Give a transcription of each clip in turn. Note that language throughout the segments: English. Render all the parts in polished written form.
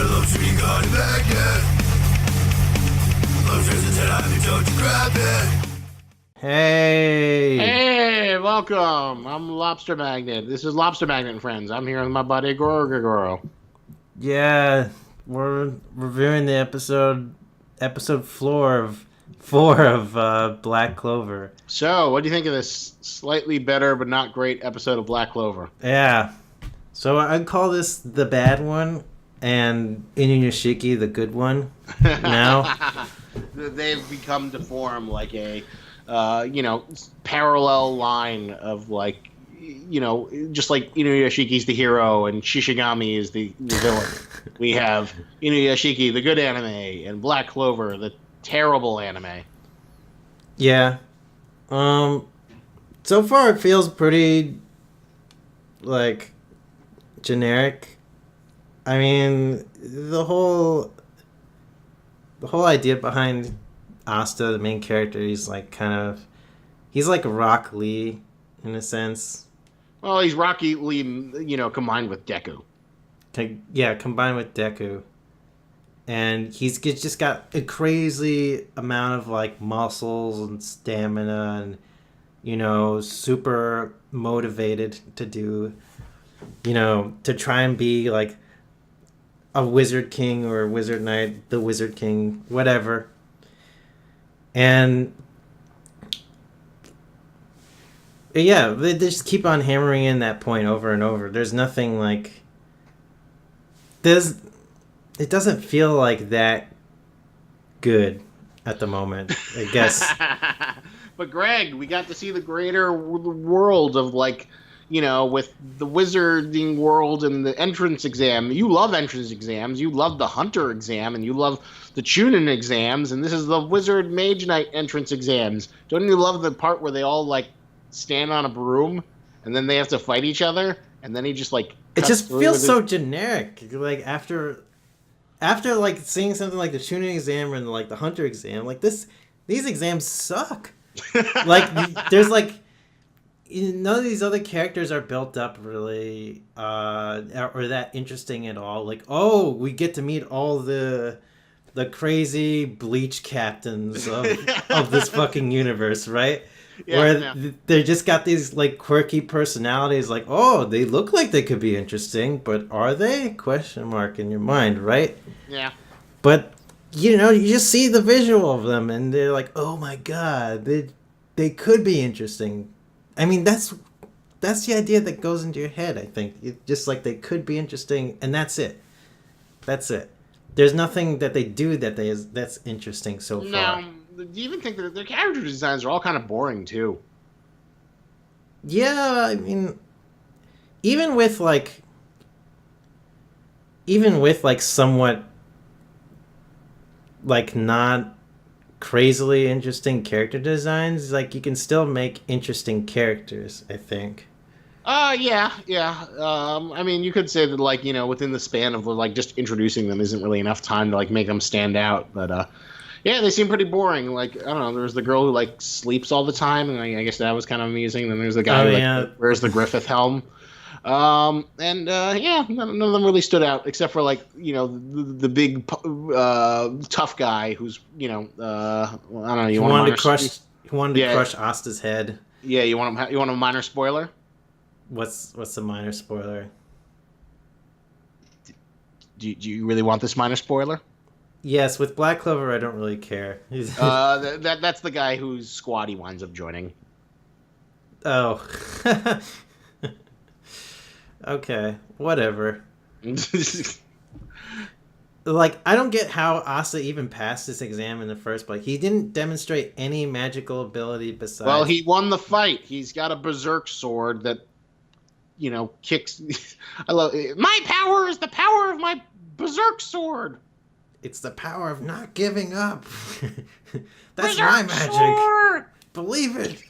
Lobster, you got it back yet? Lobster's a 10, I told you grab it. Hey! Hey, welcome. I'm Lobster Magnet. This is Lobster Magnet and Friends. I'm here with my buddy Goro. Yeah, we're reviewing the episode four of Black Clover. So, what do you think of this slightly better but not great episode of Black Clover? Yeah, so I'd call this the bad one, and Inuyashiki the good one. Now, They've become to form like a, parallel line of like, just like Inuyashiki's the hero and Shishigami is the villain. We have Inuyashiki, the good anime, and Black Clover, the terrible anime. yeah. So far it feels pretty like generic. I mean, the whole idea behind Asta, the main character, he's like Rock Lee in a sense. Well, he's Rocky Lee, combined with Deku. Yeah, combined with Deku. And he's just got a crazy amount of like muscles and stamina and, super motivated to do, to try and be like a Wizard King or a Wizard Knight, the Wizard King, whatever. And yeah, they just keep on hammering in that point over and over. There's nothing like it doesn't feel like that good at the moment, I guess. But Greg, we got to see the greater world of like, with the wizarding world and the entrance exam. You love entrance exams. You love the hunter exam, and you love the Chunin exams. And this is the wizard mage knight entrance exams. Don't you love the part where they all like stand on a broom and then they have to fight each other? And then he just like it just feels so generic. Like after like seeing something like the Chunin exam and like the hunter exam, like these exams suck. Like there's like none of these other characters are built up really or that interesting at all. Like, oh, we get to meet all the crazy bleach captains of this fucking universe, right? Yeah, where they just got these like quirky personalities. Like, oh, they look like they could be interesting, but are they? Question mark in your mind, right? Yeah. But you just see the visual of them, and they're like, oh my god, they could be interesting. I mean, that's the idea that goes into your head, I think. It just like they could be interesting, and that's it. That's it. There's nothing that they do that's interesting so far. No, do you even think that their character designs are all kind of boring, too? Yeah, I mean, even with like somewhat like not crazily interesting character designs, like you can still make interesting characters, I think. Yeah. I mean, you could say that like, within the span of like just introducing them isn't really enough time to like make them stand out, but yeah, they seem pretty boring. Like, I don't know, there's the girl who like sleeps all the time, and I guess that was kind of amusing. Then there's the guy who wears the Griffith helm. Yeah, none of them really stood out except for like the big tough guy who's I don't know. He wanted to crush Asta's head. Yeah, you want a minor spoiler? What's the minor spoiler? Do you really want this minor spoiler? Yes, with Black Clover, I don't really care. That's the guy whose squad he winds up joining. Oh. Okay, whatever. Like, I don't get how Asta even passed this exam in the first place. He didn't demonstrate any magical ability besides... Well, he won the fight. He's got a berserk sword that, kicks... I love it. My power is the power of my berserk sword. It's the power of not giving up. That's berserk my magic. Sword! Believe it.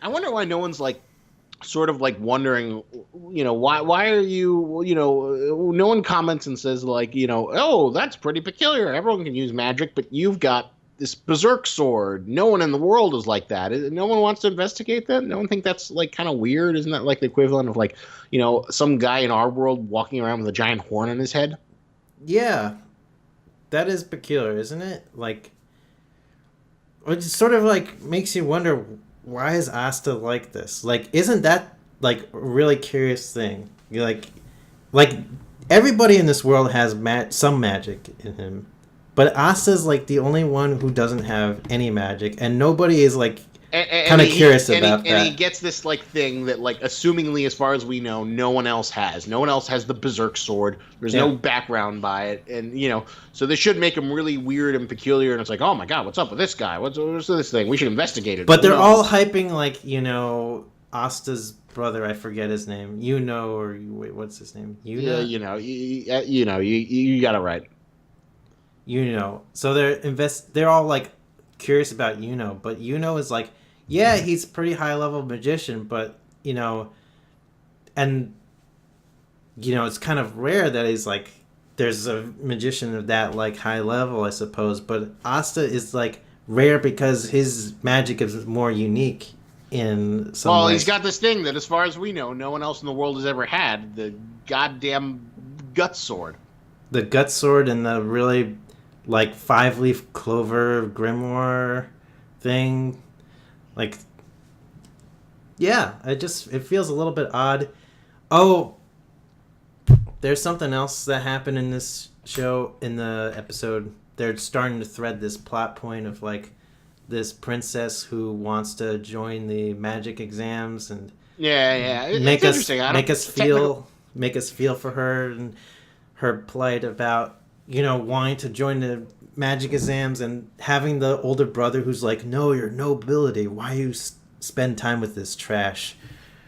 I wonder why no one's like sort of like wondering, why are you, no one comments and says like, oh, that's pretty peculiar. Everyone can use magic, but you've got this berserk sword. No one in the world is like that. No one wants to investigate that. No one think that's like kind of weird. Isn't that like the equivalent of like, some guy in our world walking around with a giant horn on his head? Yeah, that is peculiar, isn't it? Like, it sort of like makes you wonder, why is Asta like this? Like, isn't that like a really curious thing? You're like everybody in this world has some magic in him, but Asta's like the only one who doesn't have any magic, and nobody is like kind of curious about that. And he gets this like thing that, like, assumingly, as far as we know, no one else has. No one else has the berserk sword. There's no background by it, and so this should make him really weird and peculiar. And it's like, oh my god, what's up with this guy? What's this thing? We should investigate it. But they're all hyping like Asta's brother. I forget his name. Or wait, what's his name? Yeah, you got it right. So they're all like curious about but is like, yeah, he's a pretty high level magician, but and it's kind of rare that he's like, there's a magician of that like high level, I suppose. But Asta is like rare because his magic is more unique in some ways. He's got this thing that, as far as we know, no one else in the world has ever had: the goddamn gut sword. The gut sword and the really like 5-leaf clover grimoire thing. Like, yeah, it feels a little bit odd. Oh, there's something else that happened in this show, in the episode. They're starting to thread this plot point of like this princess who wants to join the magic exams and make us feel for her and her plight about wanting to join the magic exams, and having the older brother who's like, no, your nobility, why you spend time with this trash.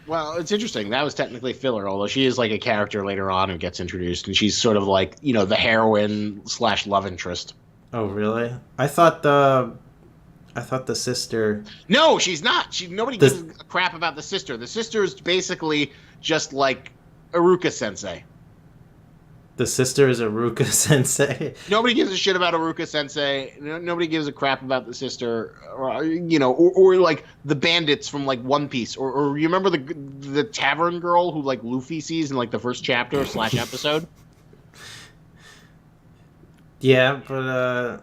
Well, it's interesting. That was technically filler, although she is like a character later on who gets introduced, and she's sort of like, the heroine / love interest. Oh, really? I thought the sister... No, she's not. Nobody gives a crap about the sister. The sister is basically just like Aruka Sensei. The sister is Aruka Sensei. Nobody gives a shit about Aruka Sensei. Nobody gives a crap about the sister, or like the bandits from like One Piece, or you remember the tavern girl who like Luffy sees in like the first chapter / episode. Yeah, but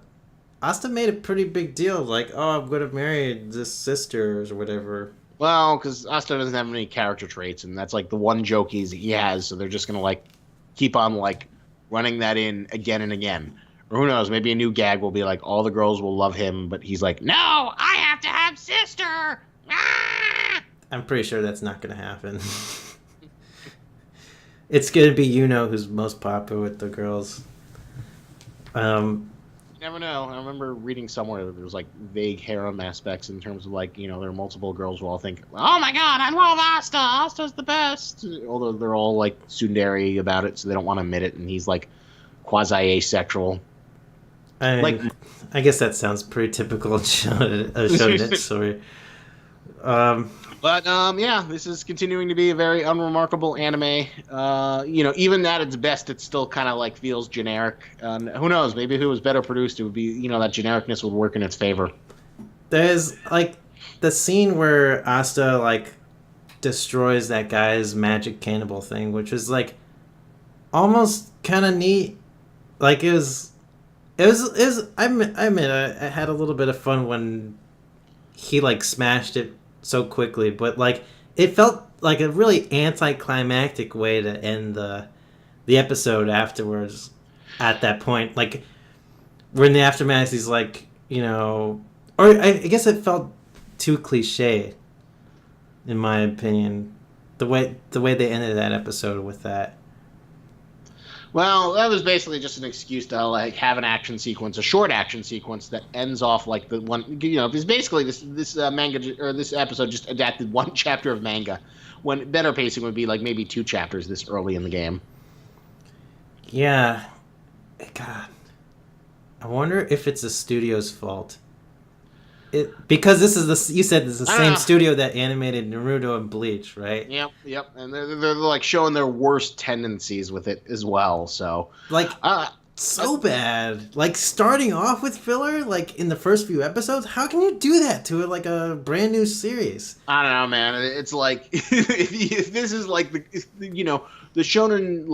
Asta made a pretty big deal, like, oh, I'm gonna marry this sister or whatever. Well, because Asta doesn't have any character traits, and that's like the one joke he has, so they're just gonna like keep on like running that in again and again. Or who knows, maybe a new gag will be like, all the girls will love him, but he's like, no, I have to have sister. Ah! I'm pretty sure that's not gonna happen. It's gonna be who's most popular with the girls. You never know. I remember reading somewhere that there was like vague harem aspects in terms of like, there are multiple girls who all think, oh my god, I love Asta. Asta's the best. Although they're all like tsundere about it, so they don't want to admit it, and he's like quasi-asexual. I guess that sounds pretty typical of Shonen story. But yeah, this is continuing to be a very unremarkable anime. Even at its best, it still kind of like feels generic. Who knows? Maybe if it was better produced, it would be, that genericness would work in its favor. There's like the scene where Asta like destroys that guy's magic cannibal thing, which was like almost kind of neat. Like it was. I admit I had a little bit of fun when he like smashed it so quickly, but like it felt like a really anticlimactic way to end the episode afterwards. At that point, like we're in the aftermath, he's like, or I guess it felt too cliche, in my opinion, the way they ended that episode with that. Well, that was basically just an excuse to like have an action sequence, a short action sequence that ends off like the one. Because basically this manga or this episode just adapted one chapter of manga, when better pacing would be like maybe 2 chapters this early in the game. Yeah, God, I wonder if it's the studio's fault. Because you said this is the same studio that animated Naruto and Bleach, right? Yep, and they're like showing their worst tendencies with it as well. So like so bad. Like starting off with filler, like in the first few episodes. How can you do that to like a brand new series? I don't know, man. It's like if this is like the shonen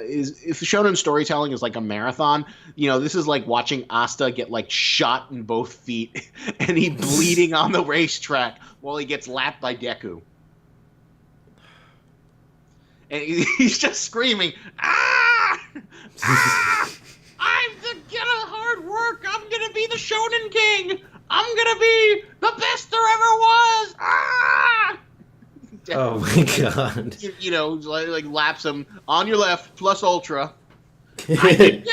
is if shonen storytelling is like a marathon, this is like watching Asta get like shot in both feet and he bleeding on the racetrack while he gets lapped by Deku. And he's just screaming, "Ah! Ah! I'm the get a hard work. I'm gonna be the Shonen King. I'm gonna be the best there ever was." Ah! Oh my god! Like laps him on your left plus ultra. I can do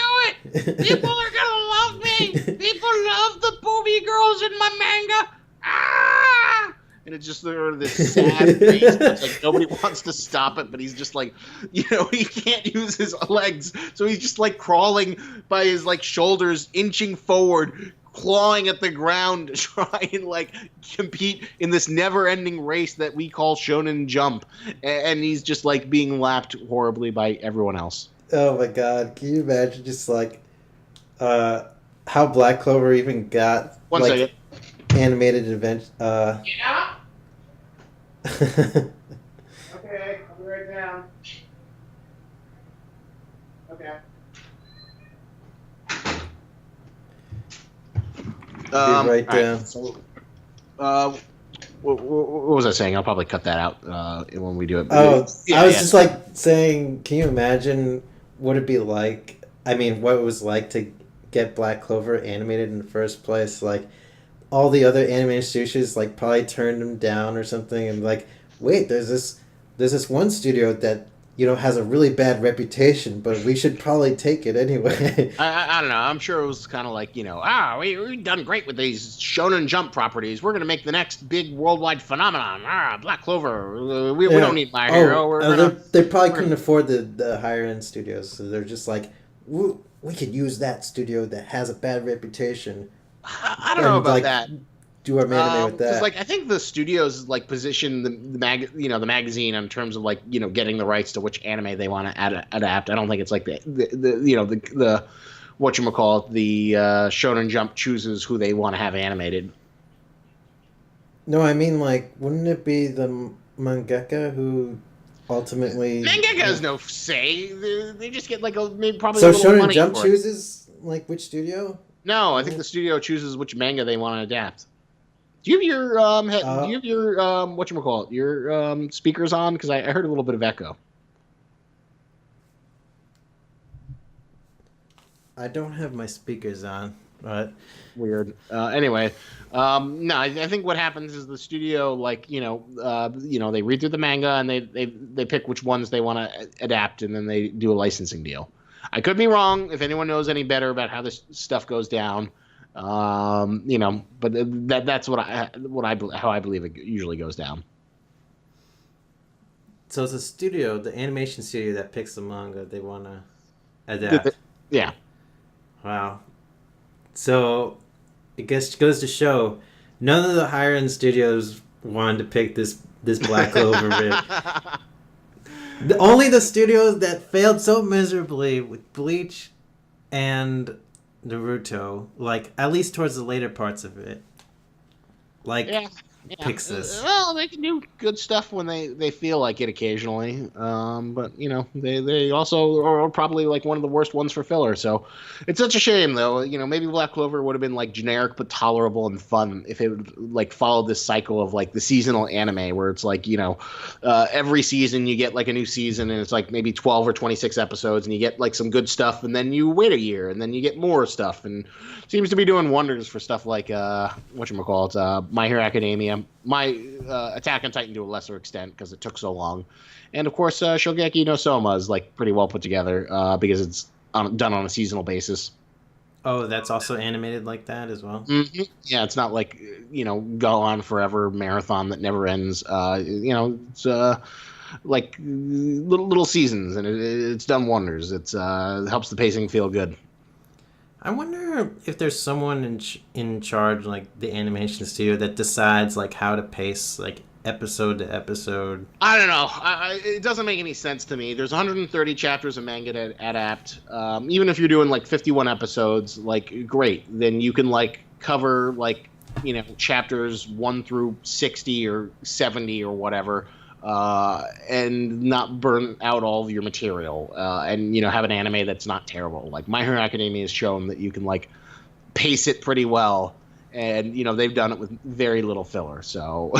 it. People are gonna love me. People love the booby girls in my manga. Ah! And it's just sort of this sad face. It's like nobody wants to stop it, but he's just like, he can't use his legs, so he's just like crawling by his like shoulders, inching forward, clawing at the ground to try and like compete in this never-ending race that we call Shonen Jump, and he's just like being lapped horribly by everyone else. Oh my god! Can you imagine just like how Black Clover even got One second. Animated event? Yeah. Okay, I'll be right down. Okay. Right down. Right, so, what was I saying? I'll probably cut that out when we do it. Oh, yeah, I was just like saying, can you imagine what it'd be like? I mean, what it was like to get Black Clover animated in the first place? Like, all the other animated studios like probably turned them down or something, and like, wait, there's this one studio that has a really bad reputation, but we should probably take it anyway. I don't know. I'm sure it was kind of like, we've done great with these Shonen Jump properties. We're going to make the next big worldwide phenomenon. Black Clover. We don't need My Hero. They probably couldn't afford the higher end studios, so they're just like, we could use that studio that has a bad reputation. I don't know about that. Do our anime with that? Because I think the studios position the magazine in terms of getting the rights to which anime they want to adapt. I don't think it's like the whatchamacallit, the Shonen Jump chooses who they want to have animated. No, I mean wouldn't it be the mangaka who ultimately? Mangaka has no say. They just get maybe probably so a little Shonen money Jump for it. chooses which studio? No, I think the studio chooses which manga they want to adapt. Do you have your whatchamacallit, your speakers on? Because I heard a little bit of echo. I don't have my speakers on. But weird. Anyway, no, I think what happens is the studio, they read through the manga and they pick which ones they want to adapt, and then they do a licensing deal. I could be wrong. If anyone knows any better about how this stuff goes down, but that's how I believe it usually goes down. So it's the animation studio that picks the manga they want to adapt. Yeah. Wow. So it goes to show none of the higher end studios wanted to pick this Black Clover. Only the studios that failed so miserably with Bleach and Naruto, at least towards the later parts of it, picks this. Well, they can do good stuff when they feel like it occasionally. But they also are probably one of the worst ones for filler. So it's such a shame, though. Maybe Black Clover would have been generic but tolerable and fun if it would followed this cycle of the seasonal anime where it's every season you get a new season and it's maybe 12 or 26 episodes and you get some good stuff and then you wait a year and then you get more stuff, and seems to be doing wonders for stuff like whatchamacallit, My Hero Academia, My Attack on Titan to a lesser extent because it took so long, and of course Shogeki no Soma is pretty well put together because it's done on a seasonal basis. Oh, that's also animated like that as well? Mm-hmm. Yeah, it's not go on forever marathon that never ends. It's little seasons, and it's done wonders. It helps the pacing feel good. I wonder if there's someone in charge, the animation studio, that decides how to pace episode to episode. I don't know. It doesn't make any sense to me. There's 130 chapters of manga to adapt. Even if you're doing like 51 episodes, like great, then you can like cover like chapters 1 through 60 or 70 or whatever, and not burn out all of your material, and have an anime that's not terrible. Like My Hero Academia has shown that you can like pace it pretty well. And, they've done it with very little filler. So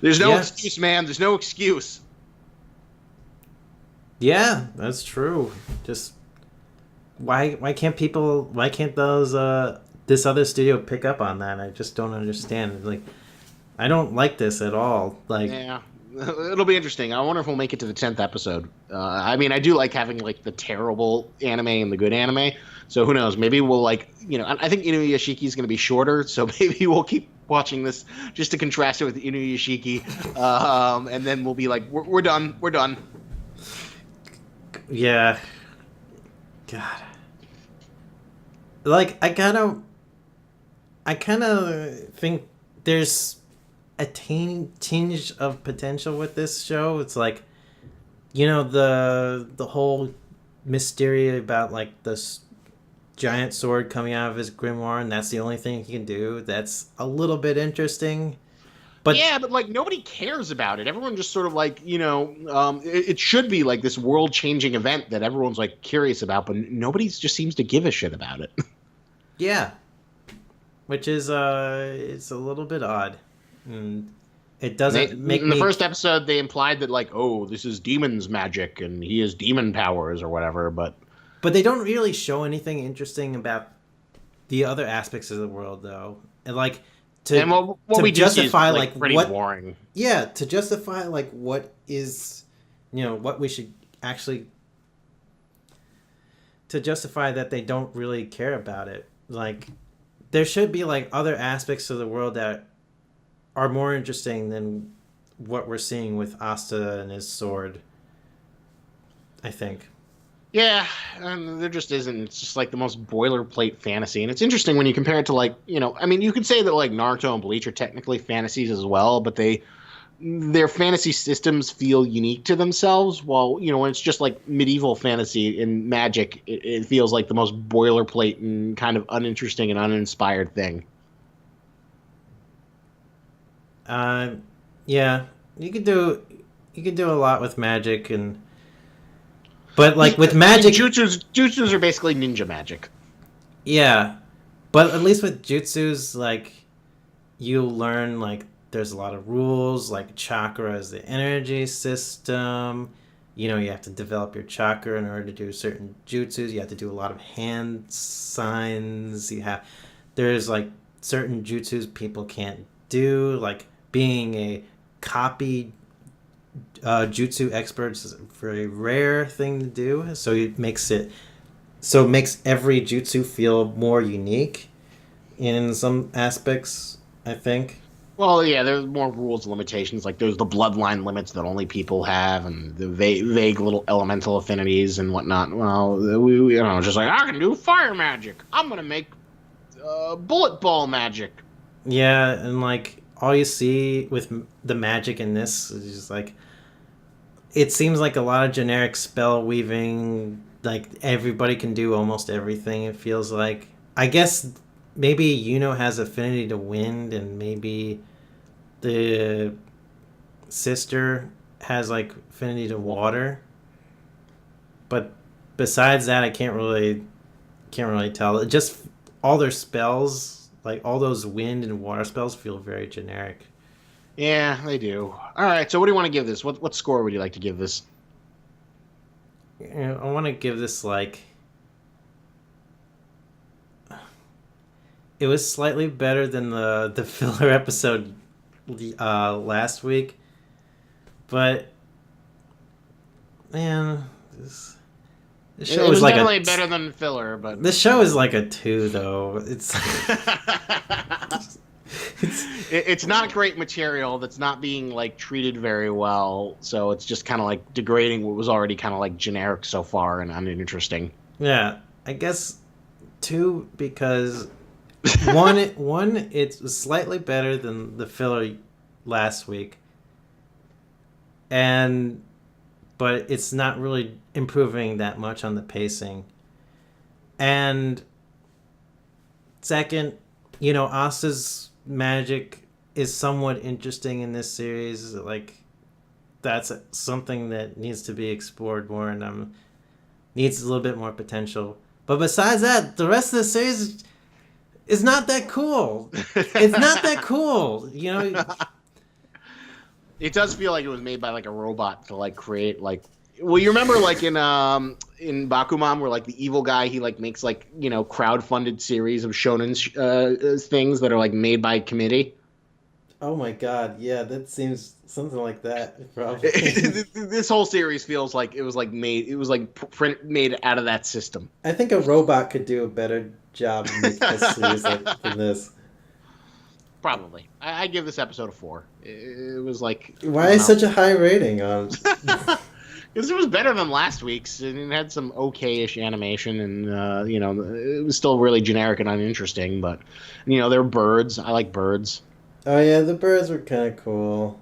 there's no excuse, man. There's no excuse. Yeah, that's true. Just why can't those this other studio pick up on that? I just don't understand. Like, I don't like this at all. Like, yeah. It'll be interesting. I wonder if we'll make it to the 10th episode. I mean, I do like having like the terrible anime and the good anime. So who knows? Maybe we'll like, I think Inuyashiki is going to be shorter. So maybe we'll keep watching this just to contrast it with Inuyashiki. And then we'll be like, we're done. We're done. Yeah. God. Like, I kind of think there's a tinge of potential with this show. It's like, the whole mystery about like this giant sword coming out of his grimoire, and that's the only thing he can do. That's a little bit interesting. But yeah, but like nobody cares about it. Everyone just sort of like, it should be like this world-changing event that everyone's like curious about, but nobody just seems to give a shit about it. Yeah. Which is it's a little bit odd. And it doesn't make in the first episode they implied that like, oh, this is demon's magic and he has demon powers or whatever, but they don't really show anything interesting about the other aspects of the world, though. And like to justify like pretty what, boring. Yeah, to justify like what is, what we should actually, to justify that they don't really care about it. Like, there should be like other aspects of the world that are more interesting than what we're seeing with Asta and his sword, I think. Yeah, and there just isn't. It's just like the most boilerplate fantasy. And it's interesting when you compare it to like, I mean, you could say that like Naruto and Bleach are technically fantasies as well, but their fantasy systems feel unique to themselves. While, when it's just like medieval fantasy and magic, it feels like the most boilerplate and kind of uninteresting and uninspired thing. Yeah, you could do a lot with magic but like with magic, jutsus are basically ninja magic. Yeah, but at least with jutsus, like you learn like there's a lot of rules. Like chakra is the energy system. You have to develop your chakra in order to do certain jutsus. You have to do a lot of hand signs. There's like certain jutsus people can't do. Like being a copy jutsu expert is a very rare thing to do, so it makes every jutsu feel more unique in some aspects, I think. Well, yeah, there's more rules and limitations. Like there's the bloodline limits that only people have, and the vague little elemental affinities and whatnot. Well, just like I can do fire magic. I'm gonna make bullet ball magic. Yeah, and like all you see with the magic in this is just like, it seems like a lot of generic spell weaving. Like everybody can do almost everything. It feels like. I guess maybe Yuno has affinity to wind, and maybe the sister has like affinity to water. But besides that, I can't really tell. It just all their spells, like all those wind and water spells, feel very generic. Yeah, they do. All right, so what do you want to give this? What score would you like to give this? I want to give this like. It was slightly better than the filler episode last week, but man, this show is like definitely better than filler. But this show is like a 2, though. It's. It's not great material that's not being like treated very well, so it's just kind of like degrading what was already kind of like generic so far and uninteresting. Yeah, I guess 2 because one it's slightly better than the filler last week, but it's not really improving that much on the pacing. And second, Asta's magic is somewhat interesting in this series. Like, that's something that needs to be explored more and needs a little bit more potential. But besides that, the rest of the series is not that cool. It's not that cool, It does feel like it was made by like a robot to like create like. Well, you remember like in Bakuman where like the evil guy he like makes like crowd-funded series of shonen things that are like made by committee. Oh my god, yeah, that seems something like that. Probably. This whole series feels like it was like made. It was like made out of that system. I think a robot could do a better job making a series than this. Probably. I give this episode a 4. It was like... Why is such a high rating on... Because it was better than last week's, and it had some okay-ish animation, and, it was still really generic and uninteresting, but, they're birds. I like birds. Oh, yeah, the birds were kind of cool.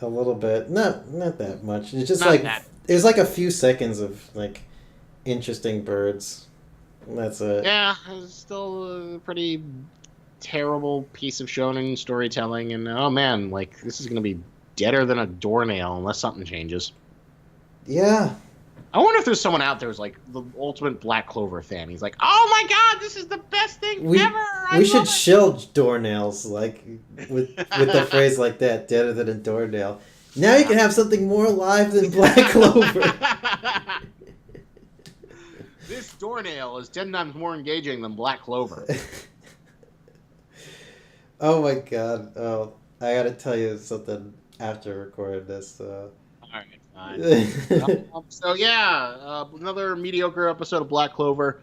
A little bit. Not that much. It's just it was like a few seconds of, like, interesting birds. That's it. Yeah, it was still a pretty... terrible piece of shonen storytelling, and oh man, like this is gonna be deader than a doornail unless something changes. Yeah. I wonder if there's someone out there who's like the ultimate Black Clover fan. He's like, oh my god, this is the best thing ever. We should shield doornails like with the phrase like that, deader than a doornail. Now you can have something more alive than Black Clover. This doornail is 10 times more engaging than Black Clover. Oh my god. Oh, I gotta tell you something after recording this. Alright, fine. So yeah, another mediocre episode of Black Clover.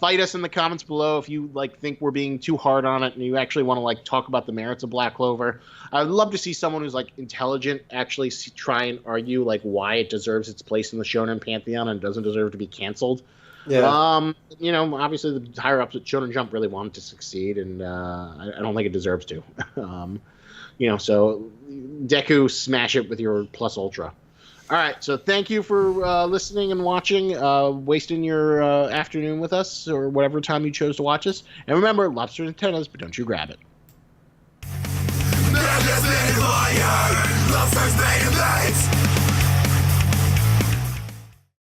Fight us in the comments below if you think we're being too hard on it and you actually want to talk about the merits of Black Clover. I'd love to see someone who's intelligent actually try and argue why it deserves its place in the shonen pantheon and doesn't deserve to be canceled. Yeah. Obviously the higher ups at Shonen Jump really wanted to succeed, and I don't think it deserves to. So Deku, smash it with your Plus Ultra. All right, so thank you for listening and watching, wasting your afternoon with us or whatever time you chose to watch us. And remember, lobster and tennis, but don't you grab it. Lobsters made of lights.